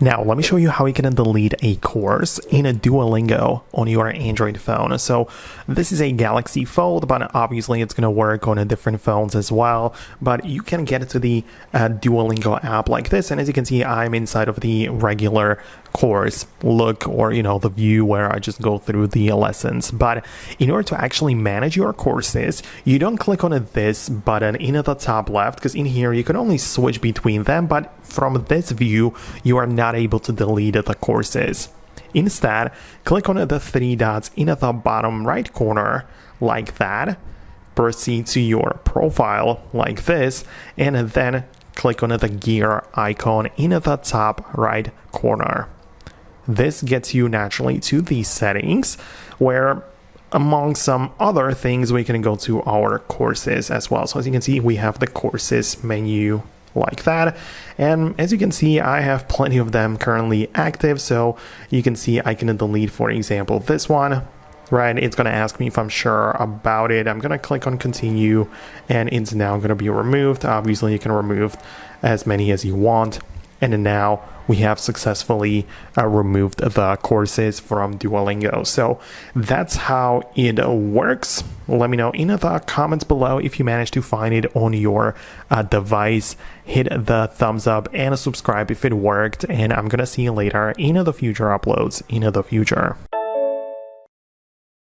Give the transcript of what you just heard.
Now, let me show you how you can delete a course in a Duolingo on your Android phone. So this is a Galaxy Fold, but obviously it's going to work on different phones as well. But you can get to the Duolingo app like this. And as you can see, I'm inside of the regular course look, or the view where I just go through the lessons. But in order to actually manage your courses, you don't click on this button in the top left, because in here you can only switch between them, but from this view you are not able to delete the courses. Instead, click on the three dots in the bottom right corner like that, proceed to your profile like this, and then click on the gear icon in the top right corner. This gets you naturally to the settings, where among some other things we can go to our courses as well. So as you can see, we have the courses menu like that, and as you can see, I have plenty of them currently active. So you can see I can delete, for example, this one, right? It's going to ask me if I'm sure about it. I'm going to click on continue, and it's now going to be removed. Obviously you can remove as many as you want, and now we have successfully removed the courses from Duolingo. So that's how it works. Let me know in the comments below if you managed to find it on your device. Hit the thumbs up and subscribe if it worked, and I'm gonna see you later in the future uploads in the future.